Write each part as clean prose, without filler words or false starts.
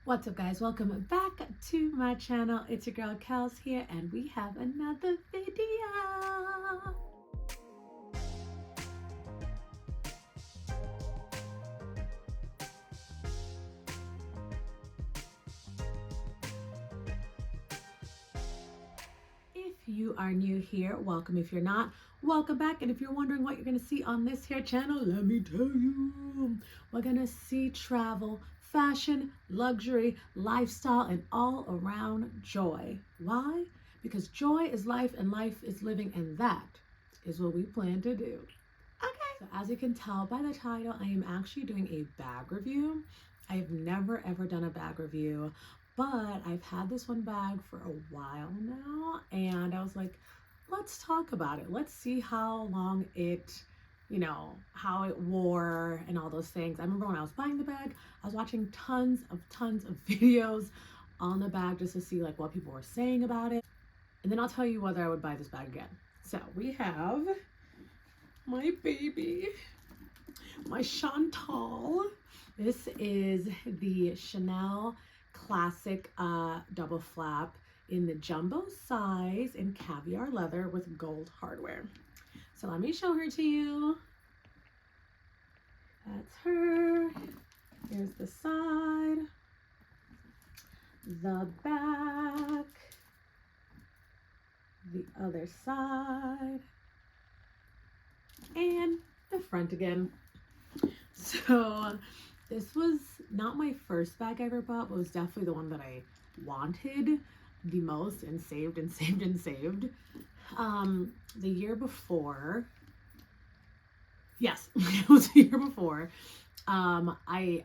What's up, guys? Welcome back to my channel. It's your girl Kels here, and we have another video. If you are new here, welcome. If you're not, welcome back. And if you're wondering what you're going to see on this here channel, let me tell you. We're going to see travel, fashion, luxury, lifestyle, and all around joy. Why? Because joy is life and life is living, and that is what we plan to do. Okay. So as you can tell by the title, I am actually doing a bag review. I have never ever done a bag review, but I've had this one bag for a while now, and I was like, let's talk about it. Let's see how long it, how it wore and all those things. I remember when I was buying the bag, I was watching tons of videos on the bag just to see like what people were saying about it. And then I'll tell you whether I would buy this bag again. So we have my baby, my Chantal. This is the Chanel Classic double flap in the jumbo size in caviar leather with gold hardware. So let me show her to you. That's her. Here's the side, the back, the other side, and the front again. So this was not my first bag I ever bought, but it was definitely the one that I wanted the most and saved and saved and saved. The year before, yes, it was the year before, I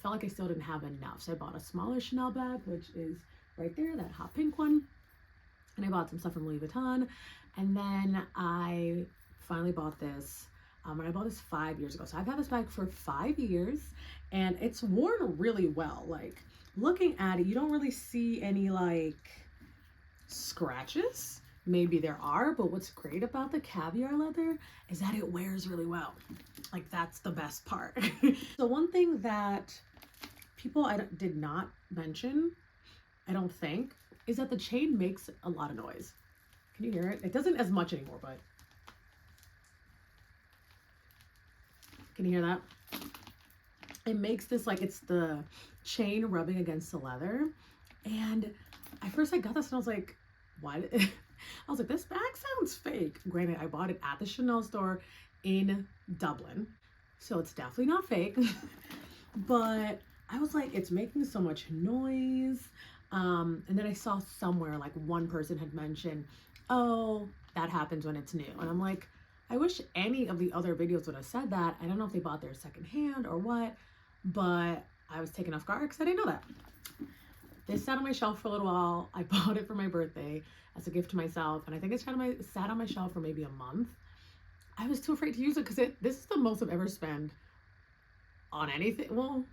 felt like I still didn't have enough. So I bought a smaller Chanel bag, which is right there, that hot pink one. And I bought some stuff from Louis Vuitton. And then I finally bought this. And I bought this 5 years ago. So I've had this bag for 5 years and it's worn really well. Like looking at it, you don't really see any like scratches. Maybe there are, but what's great about the caviar leather is that it wears really well. Like that's the best part. So one thing that people did not mention, I don't think, is that the chain makes a lot of noise. Can you hear it? It doesn't as much anymore, but can you hear that? It makes this like it's the chain rubbing against the leather. And at first I got this and I was like, what? I was like, this bag sounds fake. Granted, I bought it at the Chanel store in Dublin, so it's definitely not fake. But I was like, it's making so much noise. And then I saw somewhere like one person had mentioned, oh, that happens when it's new. And I'm like, I wish any of the other videos would have said that. I don't know if they bought theirs secondhand or what, but I was taken off guard because I didn't know that. This sat on my shelf for a little while. I bought it for my birthday as a gift to myself, and I think it sat on my shelf for maybe a month. I was too afraid to use it because this is the most I've ever spent on anything. Well,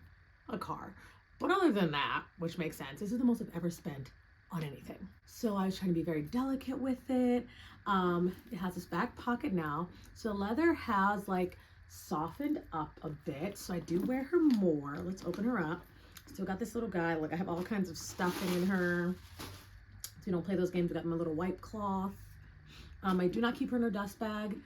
a car. But other than that, which makes sense, this is the most I've ever spent on anything. So I was trying to be very delicate with it. It has this back pocket now. So the leather has like softened up a bit. So I do wear her more. Let's open her up. Still got this little guy. Like I have all kinds of stuffing in her. So you don't play those games. I got my little wipe cloth. I do not keep her in her dust bag.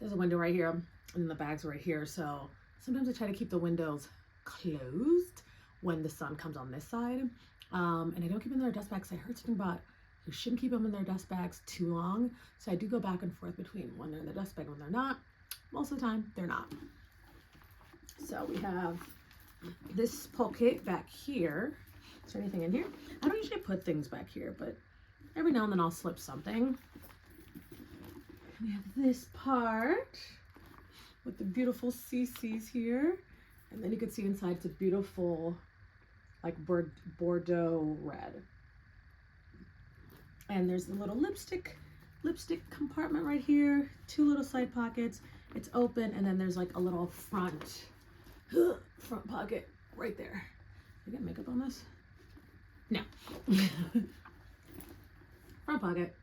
There's a window right here and the bag's right here. So sometimes I try to keep the windows closed when the sun comes on this side. And I don't keep them in their dust bags. I heard something about you shouldn't keep them in their dust bags too long. So I do go back and forth between when they're in the dust bag and when they're not. Most of the time, they're not. So we have this pocket back here. Is there anything in here? I don't usually put things back here, but every now and then I'll slip something. We have this part with the beautiful CCs here. And then you can see inside it's a beautiful like Bordeaux red. And there's a little lipstick compartment right here. 2 little side pockets. It's open, and then there's like a little front pocket right there. Did I get makeup on this? No. Front pocket.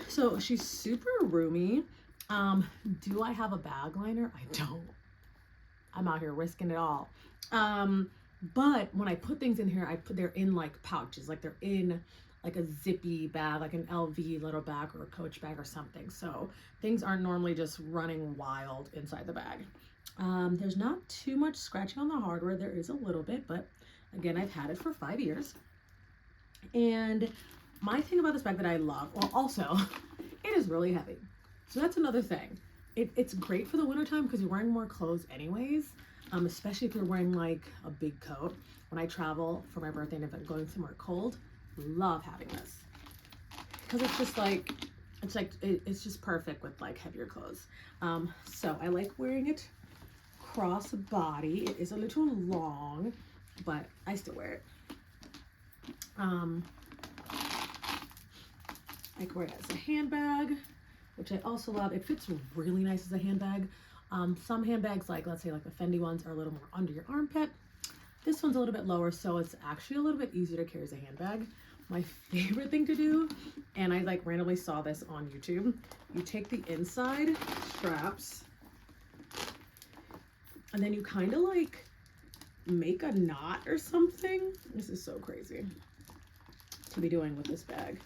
So she's super roomy. Do I have a bag liner? I don't. I'm out here risking it all. But when I put things in here, they're in like pouches, like they're in like a zippy bag, like an LV little bag or a Coach bag or something. So things aren't normally just running wild inside the bag. There's not too much scratching on the hardware. There is a little bit, but again, I've had it for 5 years. And my thing about this bag that I love, well, also, it is really heavy. So that's another thing. It's great for the wintertime because you're wearing more clothes anyways, especially if you're wearing like a big coat. When I travel for my birthday and if I'm going somewhere cold, love having this. Because it's just like, it's just perfect with like heavier clothes. So I like wearing it cross body. It is a little long, but I still wear it. I can wear it as a handbag, which I also love. It fits really nice as a handbag. Some handbags, like let's say like the Fendi ones, are a little more under your armpit. This one's a little bit lower, so it's actually a little bit easier to carry as a handbag. My favorite thing to do, and I like randomly saw this on YouTube, you take the inside straps and then you kind of like make a knot or something. This is so crazy to be doing with this bag.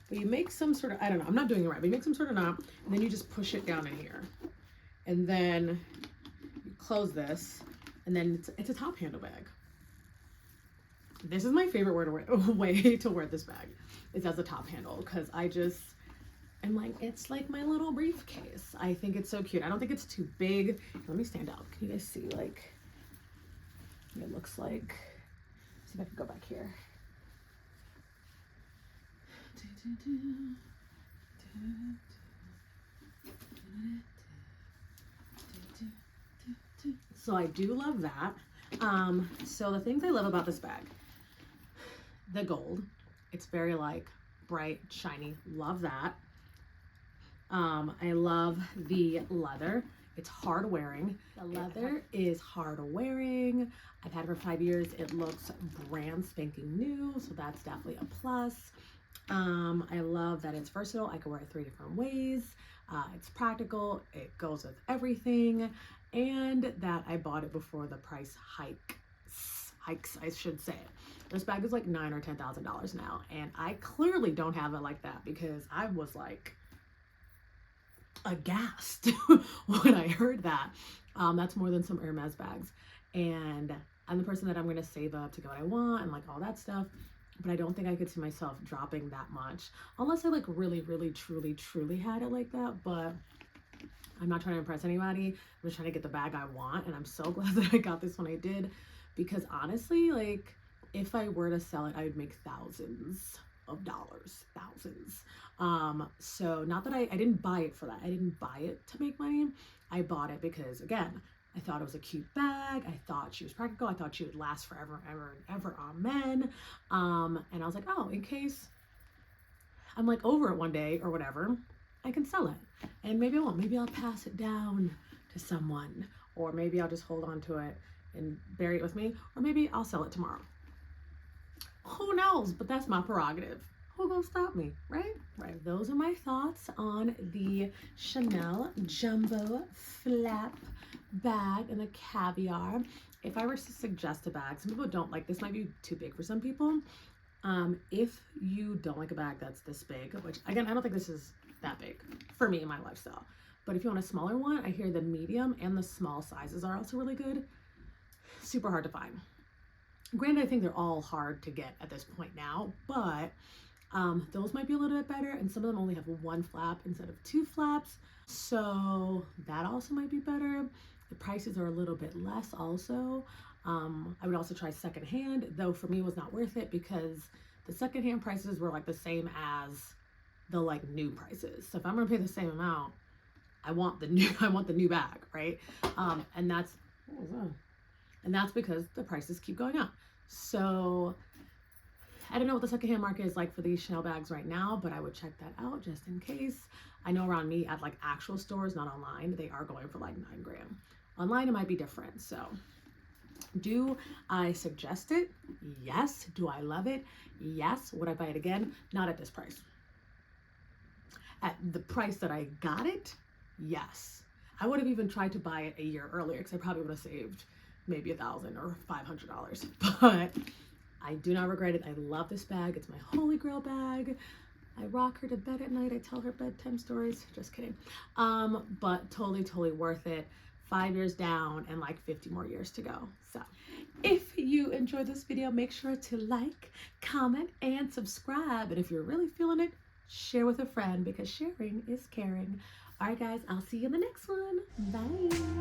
But you make some sort of, I don't know, I'm not doing it right, but you make some sort of knot and then you just push it down in here. And then you close this and then it's a top handle bag. This is my favorite way to wear this bag, is as a top handle, because I'm like, it's like my little briefcase. I think it's so cute. I don't think it's too big. Let me stand out. Can you guys see like what it looks like? See if I can go back here. So I do love that. So the things I love about this bag, the gold, it's very like bright, shiny, love that. I love the leather. It's hard wearing. The leather is hard wearing. I've had it for 5 years. It looks brand spanking new, so that's definitely a plus. I love that it's versatile. I can wear it 3 different ways. It's practical. It goes with everything. And that I bought it before the price hikes, I should say. This bag is like $9,000 or $10,000 now, and I clearly don't have it like that because I was like aghast when I heard that. That's more than some Hermes bags, and I'm the person that I'm going to save up to get what I want and like all that stuff, but I don't think I could see myself dropping that much unless I like really, really, truly had it like that. But I'm not trying to impress anybody. I'm just trying to get the bag I want, and I'm so glad that I got this when I did, because honestly, like if I were to sell it, I would make thousands of dollars, thousands. So not that I didn't buy it for that. I didn't buy it to make money. I bought it because, again, I thought it was a cute bag. I thought she was practical. I thought she would last forever, ever, and ever. Amen. And I was like, oh, in case I'm like over it one day or whatever, I can sell it. And maybe I won't. Maybe I'll pass it down to someone, or maybe I'll just hold on to it and bury it with me, or maybe I'll sell it tomorrow. Who knows? But that's my prerogative. Who gonna stop me, right? Right. Those are my thoughts on the Chanel Jumbo Flap bag and the caviar. If I were to suggest a bag, some people don't like this, might be too big for some people. If you don't like a bag that's this big, which again, I don't think this is that big for me in my lifestyle, but if you want a smaller one, I hear the medium and the small sizes are also really good. Super hard to find. Granted, I think they're all hard to get at this point now, but those might be a little bit better, and some of them only have 1 flap instead of 2 flaps, so that also might be better. The prices are a little bit less also. I would also try secondhand, though for me it was not worth it because the secondhand prices were like the same as the like new prices. So if I'm gonna pay the same amount, I want the new bag, right? And that's because the prices keep going up. So I don't know what the secondhand market is like for these Chanel bags right now, but I would check that out just in case. I know around me at like actual stores, not online, they are going for like $9,000. Online it might be different. So do I suggest it? Yes. Do I love it? Yes. Would I buy it again? Not at this price. At the price that I got it, yes. I would have even tried to buy it a year earlier because I probably would have saved maybe $1,000 or $500, but I do not regret it. I love this bag. It's my holy grail bag. I rock her to bed at night. I tell her bedtime stories. Just kidding. But totally worth it. 5 years down and like 50 more years to go. So if you enjoyed this video, make sure to like, comment, and subscribe. And if you're really feeling it, share with a friend, because sharing is caring. All right, guys, I'll see you in the next one. Bye.